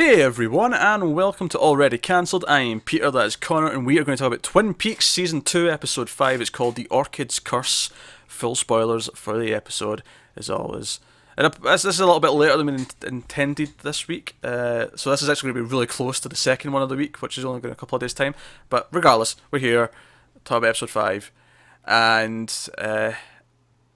Hey everyone, and welcome to Already Cancelled. I am Peter, that is Connor, and we are going to talk about Twin Peaks Season 2, Episode 5. It's called The Orchid's Curse. Full spoilers for the episode, as always. And this is a little bit later than we intended this week, so this is actually going to be really close to the second one of the week, which is only going to be a couple of days' time. But regardless, we're here to talk about Episode 5, and this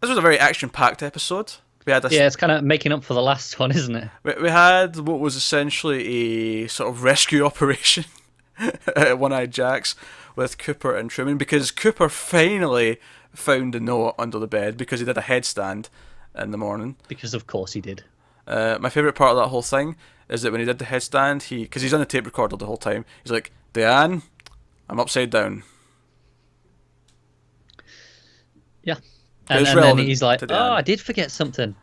was a very action-packed episode. Yeah, it's kind of making up for the last one, isn't it? We had what was essentially a sort of rescue operation at One-Eyed Jack's with Cooper and Truman, because Cooper finally found a note under the bed because he did a headstand in the morning. Because of course he did. My favourite part of that whole thing is that when he did the headstand, because he's on the tape recorder the whole time, he's like, "Diane, I'm upside down." Yeah. And then he's like, "Oh, I did forget something."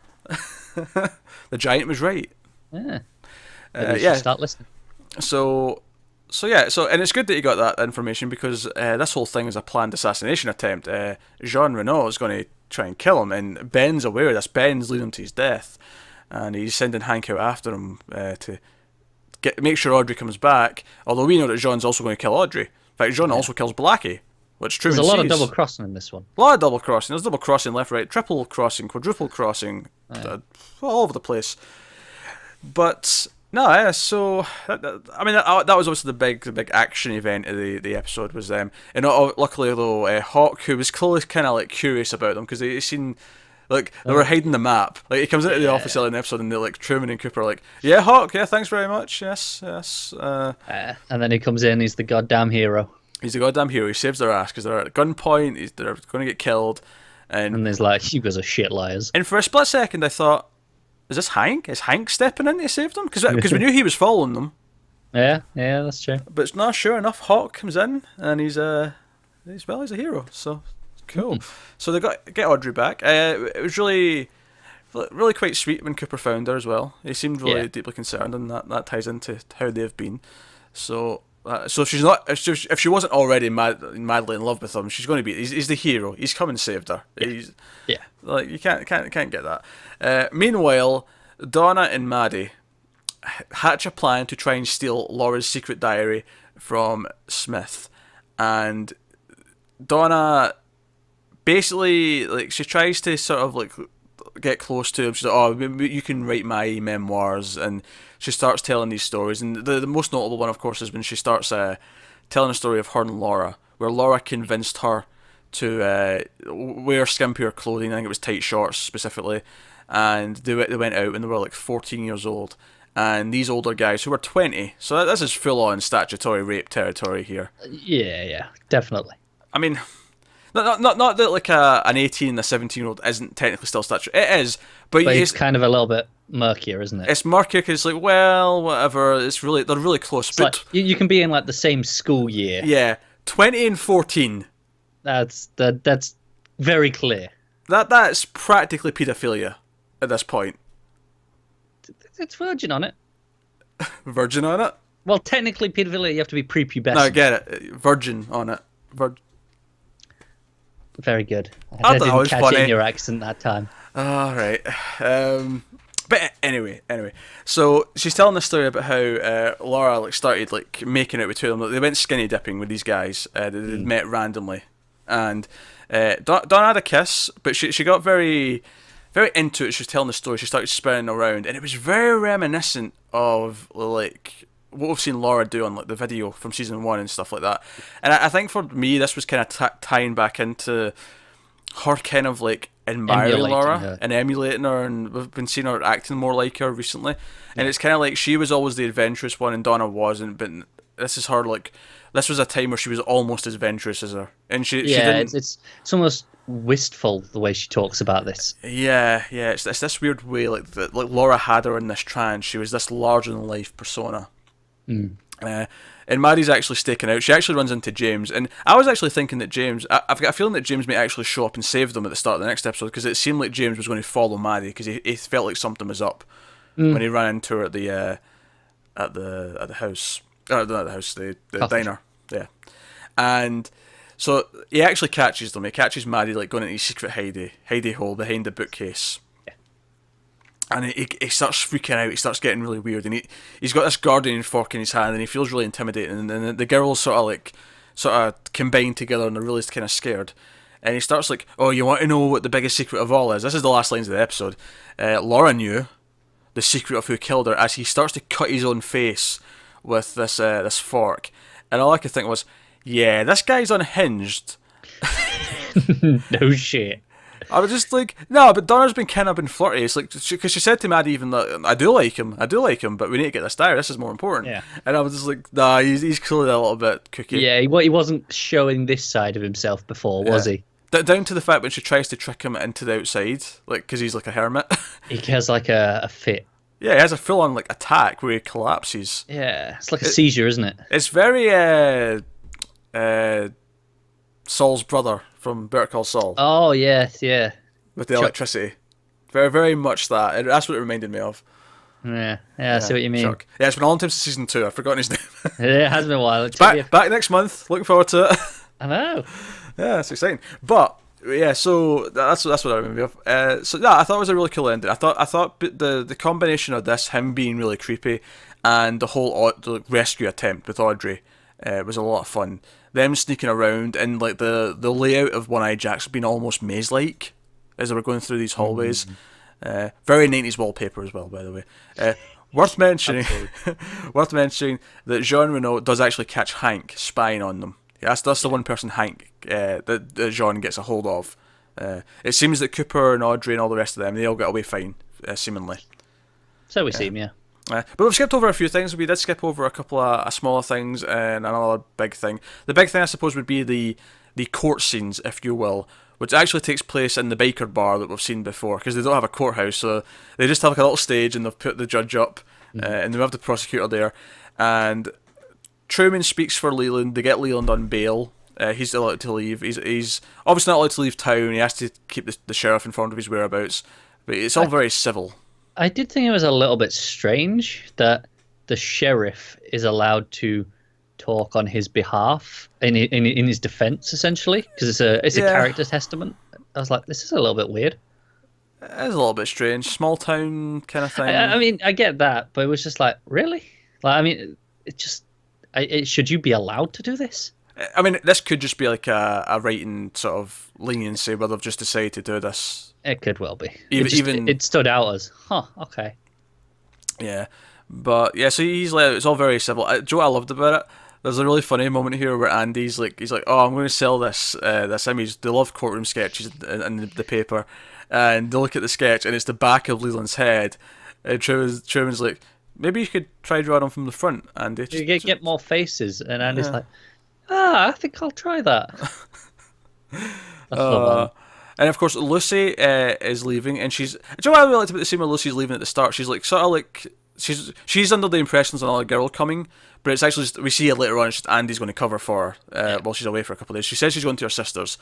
The giant was right. Yeah. Yeah. Start listening. So and it's good that you got that information, because this whole thing is a planned assassination attempt. Jean Renault is going to try and kill him, and Ben's aware of this. Ben's leading him to his death, and he's sending Hank out after him to make sure Audrey comes back. Although we know that Jean's also going to kill Audrey. In fact, Jean also kills Blackie. Which Truman There's a lot sees. of double crossing in this one. A lot of double crossing. There's double crossing left, right, triple crossing, quadruple crossing, all over the place. But no, yeah. So I mean, that was also the big action event of the episode was them. And luckily though, Hawk, who was clearly kind of like curious about them, because they seen. Like, they were hiding the map. Like, he comes into the office early in the episode, and they're like, Truman and Cooper are like, "Yeah, Hawk, yeah, thanks very much, yes." And then he comes in, he's the goddamn hero. He's a goddamn hero. He saves their ass because they're at gunpoint. They're going to get killed, and there's like, "You guys are shit liars." And for a split second, I thought, "Is this Hank? Is Hank stepping in to save them?" Because we knew he was following them. Yeah, that's true. But it's not sure enough. Hawk comes in, and he's a hero. So cool. So they get Audrey back. It was really quite sweet when Cooper found her as well. He seemed really deeply concerned, and that ties into how they've been. So if she's not, if she wasn't already madly in love with him, she's going to be. He's the hero. He's come and saved her. Yeah. Like, you can't get that. Meanwhile, Donna and Maddy hatch a plan to try and steal Laura's secret diary from Smith, and Donna basically, like, she tries to sort of like get close to him. She's like, "Oh, you can write my memoirs," and she starts telling these stories. And the most notable one, of course, is when she starts telling a story of her and Laura, where Laura convinced her to wear skimpier clothing. I think it was tight shorts specifically, and they went out when they were like 14 years old. And these older guys who were 20, so this is full-on statutory rape territory here. Yeah, definitely. I mean, not that like an 18 and a 17-year-old isn't technically still statutory. It is, but it's kind of a little bit murkier, isn't it? It's murkier because, like, well, whatever. They're really close. It's like, you can be in like the same school year. Yeah, 20 and 14. That's very clear. That's practically paedophilia at this point. It's virgin on it. Virgin on it? Well, technically paedophilia, you have to be prepubescent. No, I get it. Virgin on it. Very good. I didn't catch funny. It in your accent that time. All right. But anyway, so she's telling the story about how Laura like started like making out with two of them. They went skinny dipping with these guys. They'd met randomly, and Donna had a kiss, but she got very, very into it. She was telling the story. She started spinning around, and it was very reminiscent of like what we've seen Laura do on like the video from season 1 and stuff like that. And I think for me, this was kind of tying back into her kind of like admiring Laura and emulating her, and we've been seeing her acting more like her recently. And it's kind of like she was always the adventurous one and Donna wasn't, but this is her, like, this was a time where she was almost as adventurous as her, and she didn't. It's almost wistful the way she talks about this. Yeah, it's this weird way, like Laura had her in this trance. She was this larger than life persona. And Maddy's actually staking out. She actually runs into James, and I was actually thinking that James, I've got a feeling that James may actually show up and save them at the start of the next episode, because it seemed like James was going to follow Maddy, because he felt like something was up when he ran into her at the house, not at the house, the diner, yeah. And so he actually catches them. He catches Maddy like going into his secret hidey hole behind the bookcase. And he starts freaking out. He starts getting really weird, and he's got this gardening fork in his hand, and he feels really intimidating. And then the girls sort of combine together, and they're really kind of scared. And he starts like, "Oh, you want to know what the biggest secret of all is?" This is the last lines of the episode. Laura knew the secret of who killed her, as he starts to cut his own face with this fork. And all I could think was, yeah, this guy's unhinged. No shit. I was just like, no, but Donna's been flirty. It's like, because she said to Maddy even that, I do like him, but we need to get this diary. This is more important. Yeah. And I was just like, nah, he's clearly a little bit cookie. Yeah, he wasn't showing this side of himself before, was he? Down to the fact when she tries to trick him into the outside, like, because he's like a hermit. He has like a fit. Yeah, he has a full-on like attack where he collapses. Yeah, it's like a seizure, isn't it? It's very Saul's brother from Better Call Saul. Oh yes, yeah. With the electricity, very very much that. That's what it reminded me of. Yeah, I see what you mean. Shock. Yeah, it's been a long time since season 2. I've forgotten his name. It has been a while. It's back next month. Looking forward to it. I know. Yeah, it's exciting. But yeah, so that's what I remember of. So yeah, I thought it was a really cool ending. I thought the combination of this, him being really creepy, and the whole the rescue attempt with Audrey, was a lot of fun. Them sneaking around, and like the layout of One Eye Jack's been almost maze-like as they were going through these hallways. Very 90s wallpaper as well, by the way. Worth mentioning that Jean Reno does actually catch Hank spying on them. Yeah, that's the one person Hank that Jean gets a hold of. It seems that Cooper and Audrey and all the rest of them, they all get away fine, seemingly. So we seem, yeah. But we've skipped over a few things. We did skip over a couple of smaller things and another big thing. The big thing, I suppose, would be the court scenes, if you will, which actually takes place in the biker bar that we've seen before, because they don't have a courthouse, so they just have like a little stage and they've put the judge up, and they have the prosecutor there, and Truman speaks for Leland. They get Leland on bail. He's allowed to leave. He's obviously not allowed to leave town. He has to keep the sheriff informed of his whereabouts, but it's all very civil. I did think it was a little bit strange that the sheriff is allowed to talk on his behalf in his defense, essentially, because it's a character testament. I was like, this is a little bit weird. It is a little bit strange, small town kind of thing. I mean, I get that, but it was just like, really? Like, I mean, should you be allowed to do this? I mean, this could just be like a writing sort of leniency where they've just decided to do this. It could well be. It stood out as, okay. Yeah, but yeah, so he's like, it's all very civil. Do you know what I loved about it? There's a really funny moment here where Andy's like, oh, I'm going to sell this image. They love courtroom sketches in the paper, and they look at the sketch and it's the back of Leland's head. And Truman's like, maybe you could try drawing them from the front, Andy. You get more faces, and Andy's like, I think I'll try that. And of course, Lucy is leaving, and she's. Do you know what I really liked about the scene where Lucy's leaving at the start? She's like sort of like she's under the impression there's another girl coming, but it's actually we see it later on. It's just Andy's going to cover for her while she's away for a couple of days. She says she's going to her sister's.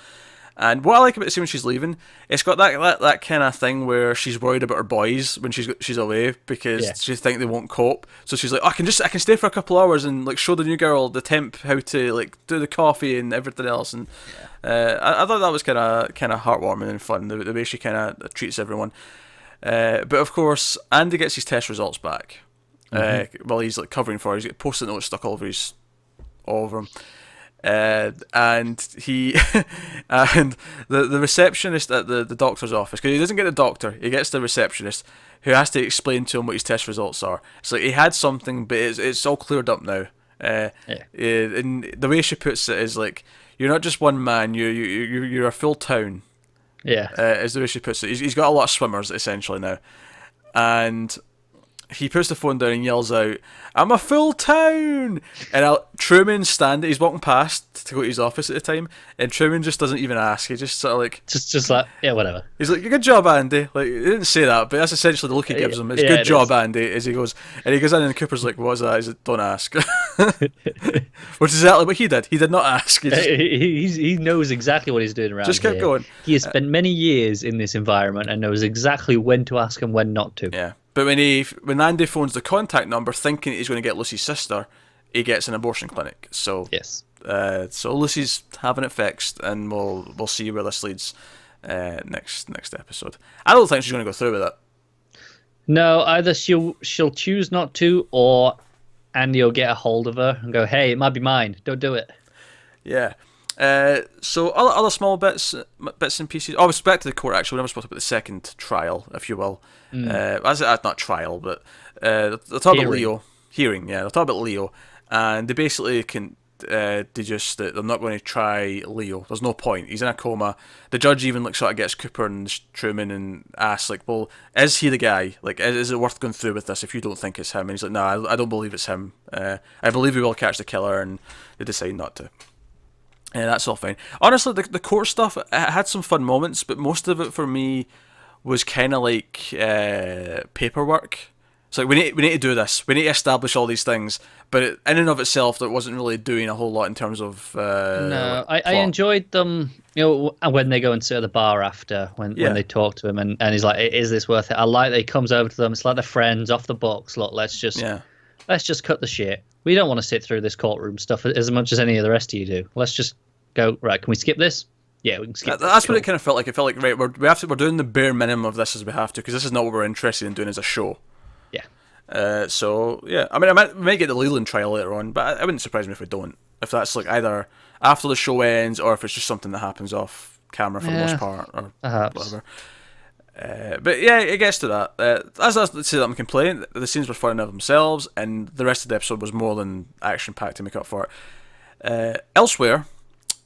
And what I like about the scene when she's leaving, it's got that kind of thing where she's worried about her boys when she's away because she thinks they won't cope. So she's like, I can stay for a couple hours and like show the new girl, the temp, how to like do the coffee and everything else. And I thought that was kind of heartwarming and fun, the way she kind of treats everyone. But of course, Andy gets his test results back while he's like covering for her. He's got post-it notes stuck all over him. And he and the receptionist at the doctor's office, because he doesn't get the doctor, he gets the receptionist who has to explain to him what his test results are. So he had something, but it's all cleared up now. And the way she puts it is like, you're not just one man, you're a full town. Is the way she puts it. He's got a lot of swimmers essentially now, and he puts the phone down and yells out, "I'm a full town!" And Truman's standing, he's walking past to go to his office at the time, and Truman just doesn't even ask. He just sort of like... Just like, yeah, whatever. He's like, good job, Andy. Like, he didn't say that, but that's essentially the look he gives him. It's good job, Andy, as he goes. And he goes in and Cooper's like, what's that? He's like, don't ask. Which is exactly what he did. He did not ask. He knows exactly what he's doing around here. Just kept going. He has spent many years in this environment and knows exactly when to ask and when not to. Yeah. But when Andy phones the contact number thinking he's going to get Lucy's sister, he gets an abortion clinic. So yes. So Lucy's having it fixed, and we'll see where this leads next episode. I don't think she's going to go through with it. No, either she'll choose not to, or Andy will get a hold of her and go, "Hey, it might be mine. Don't do it." Yeah. So other small bits and pieces. Oh, back to the court. Actually, we never spoke about the second trial, if you will. That's not trial, but they'll talk about Leo hearing. Yeah, they'll talk about Leo, and they basically can deduce that they're not going to try Leo. There's no point. He's in a coma. The judge even sort of gets Cooper and Truman and asks, like, well, is he the guy? Like, is it worth going through with this if you don't think it's him? And he's like, no, I don't believe it's him. I believe we will catch the killer, and they decide not to. Yeah, that's all fine. Honestly, the court stuff, it had some fun moments, but most of it for me was kind of like paperwork. It's like, we need to do this. We need to establish all these things. But in and of itself, it wasn't really doing a whole lot in terms of No, like, I enjoyed them, when they go and sit at the bar after, when they talk to him, and he's like, is this worth it? I like that he comes over to them. It's like they're friends, off the books. Look, let's just cut the shit. We don't want to sit through this courtroom stuff as much as any of the rest of you do. Let's just go, right, can we skip this? Yeah, we can skip this. That's what it kind of felt like. It felt like, right, we're doing the bare minimum of this as we have to, because this is not what we're interested in doing as a show. Yeah. So, yeah. I mean, we might get the Leland trial later on, but it wouldn't surprise me if we don't. If that's like either after the show ends, or if it's just something that happens off camera for the most part, or whatever. But yeah, it gets to that. As I say that I'm complaining, the scenes were fun enough themselves, and the rest of the episode was more than action-packed to make up for it. Elsewhere,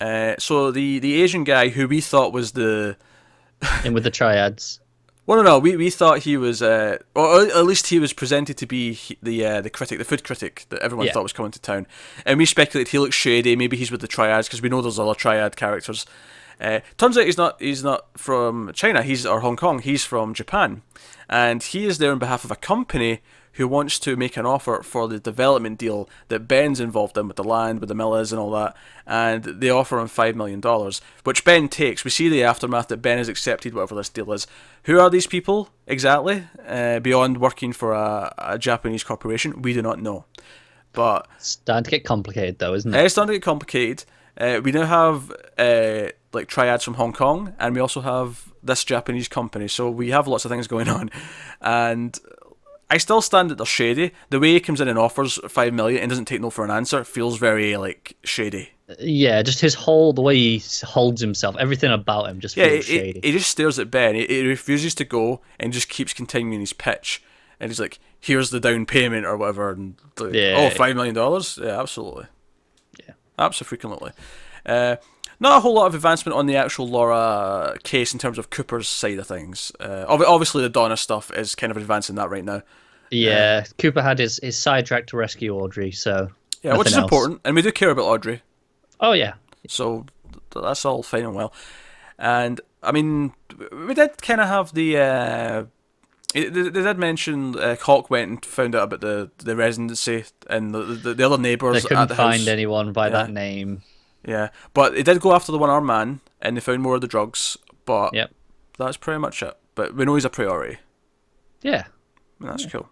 so the Asian guy who we thought was the... In with the triads. Well, no, we thought he was, or at least he was presented to be the critic, the food critic that everyone thought was coming to town, and we speculated he looks shady. Maybe he's with the triads, because we know there's other triad characters. Turns out he's not from China, or Hong Kong. He's from Japan, and he is there on behalf of a company who wants to make an offer for the development deal that Ben's involved in with the land, with the mill is and all that, and they offer him $5 million, which Ben takes. We see the aftermath that Ben has accepted whatever this deal is. Who are these people exactly? Beyond working for a Japanese corporation, we do not know. But it's starting to get complicated, though, isn't it? It's starting to get complicated. We now have like triads from Hong Kong, and we also have this Japanese company, so we have lots of things going on, and I still stand that they're shady. The way he comes in and offers $5 million and doesn't take no for an answer feels very like shady. Yeah, just the way he holds himself, everything about him just feels shady. He just stares at Ben. He refuses to go and just keeps continuing his pitch. And he's like, "Here's the down payment or whatever." And like, $5 million? Yeah, absolutely. Yeah, absolutely. Not a whole lot of advancement on the actual Laura case in terms of Cooper's side of things. Obviously, the Donna stuff is kind of advancing that right now. Yeah, Cooper had his sidetrack to rescue Audrey, so yeah, which is important, and we do care about Audrey. Oh yeah. So that's all fine and well, and I mean, we did kind of have the. They did mention Hawk went and found out about the residency and the other neighbours. They couldn't at the find house. Anyone by that name. Yeah, but they did go after the one-armed man, and they found more of the drugs, but that's pretty much it. But we know he's a priority. Yeah. And that's cool.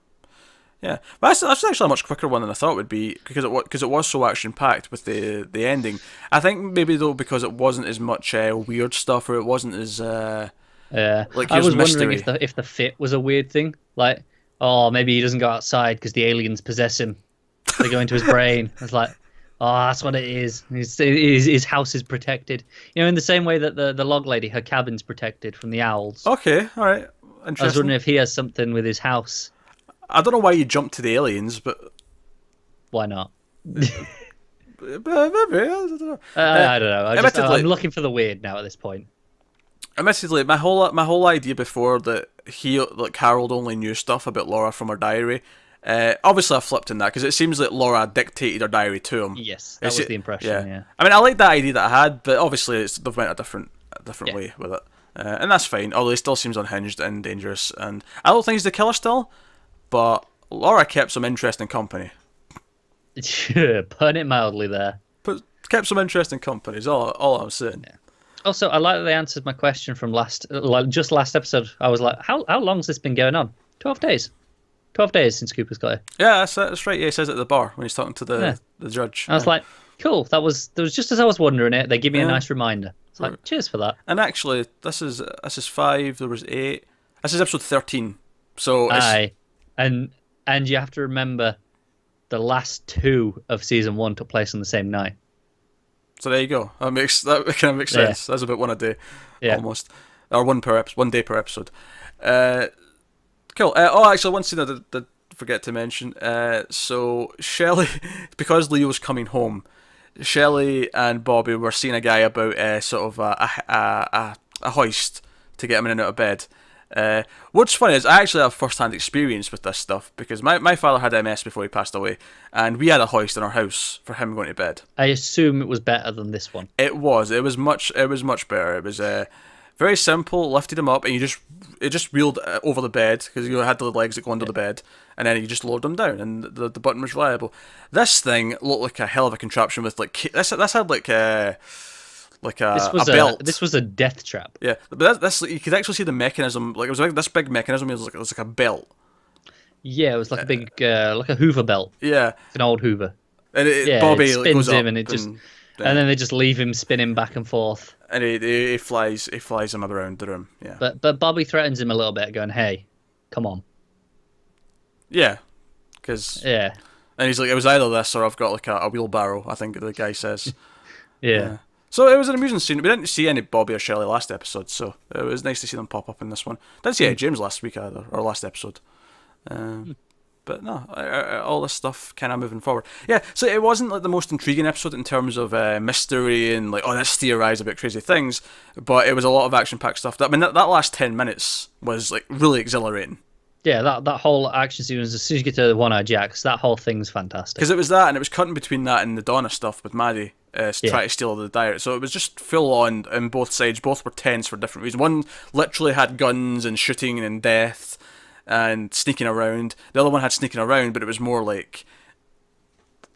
Yeah, but that's actually a much quicker one than I thought it would be, because it was so action-packed with the ending. I think maybe, though, because it wasn't as much weird stuff, or it wasn't as... like, I was mystery. wondering if the fit was a weird thing. Like, maybe he doesn't go outside because the aliens possess him. They go into his brain. It's like... Oh, that's what it is. His house is protected. In the same way that the log lady, her cabin's protected from the owls. Okay, all right. Interesting. I was wondering if he has something with his house. I don't know why you jumped to the aliens, but... Why not? Maybe, I don't know. I don't know. I'm looking for the weird now at this point. Admittedly, my whole idea before that Harold only knew stuff about Laura from her diary... obviously I flipped in that, because it seems that Laura dictated her diary to him. Yes, that was the impression, yeah. I mean, I like that idea that I had, but obviously they've went a different way with it. And that's fine, although he still seems unhinged and dangerous, and I don't think he's the killer still, but Laura kept some interesting company. Putting it mildly there. But kept some interesting company is all I'm saying. Yeah. Also, I like that they answered my question from last episode. I was like, how long's this been going on? 12 days. 12 days since Cooper's got it. Yeah, that's right. Yeah, he says it at the bar when he's talking to the judge. I was like, cool. That was just as I was wondering it. They give me a nice reminder. It's like, cheers for that. And actually, this is 5. There was 8. This is episode 13. So Aye, and you have to remember the last two of season 1 took place on the same night. so there you go. That kind of makes sense. That's about one a day, almost, or one day per episode. Cool. Actually, one scene I did forget to mention. So Shelley, because Leo's coming home, Shelley and Bobby were seeing a guy about sort of a hoist to get him in and out of bed. What's funny is I actually have first-hand experience with this stuff because my father had MS before he passed away, and we had a hoist in our house for him going to bed. I assume it was better than this one. It was much better. It was very simple. Lifted him up, and it just wheeled over the bed because you had the legs that go under the bed, and then you just lowered them down, and the button was reliable. This thing looked like a hell of a contraption with like this had like a belt. This was a death trap. Yeah, but that's you could actually see the mechanism. Like it was like this big mechanism. It was like a belt. Yeah, it was like a big like a Hoover belt. Yeah, an old Hoover. And Bobby it spins goes him, up and and then they just leave him spinning back and forth. And he flies him around the room. Yeah. But Bobby threatens him a little bit, going, "Hey, come on." Yeah, because and he's like, it was either this or I've got like a wheelbarrow. I think the guy says. Yeah. So it was an amusing scene. We didn't see any Bobby or Shelley last episode, so it was nice to see them pop up in this one. Didn't see any James last week either, or last episode. But no, all this stuff kind of moving forward. Yeah, so it wasn't like the most intriguing episode in terms of mystery and like, let's theorize about crazy things, but it was a lot of action-packed stuff. That last 10 minutes was like really exhilarating. Yeah, that whole action sequence, as soon as you get to the One-Eye Jacks, that whole thing's fantastic. Because it was that, and it was cutting between that and the Donna stuff with Maddy trying to steal the diary. So it was just full on both sides. Both were tense for different reasons. One literally had guns and shooting and death and sneaking around. The other one had sneaking around, but it was more like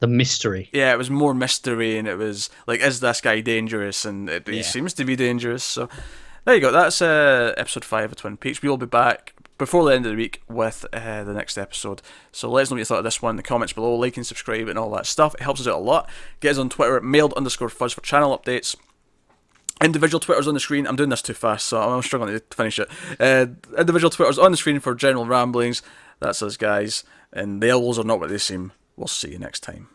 the mystery. Yeah, it was more mystery, and it was like, is this guy dangerous? And he seems to be dangerous. So there you go. That's episode 5 of Twin Peaks. We will be back before the end of the week with the next episode. So let us know what you thought of this one in the comments below. Like and subscribe and all that stuff. It helps us out a lot. Get us on Twitter at mailed_fuzz for channel updates. Individual Twitters on the screen. I'm doing this too fast, so I'm struggling to finish it. Individual Twitters on the screen for general ramblings. That's us, guys. And the elbows are not what they seem. We'll see you next time.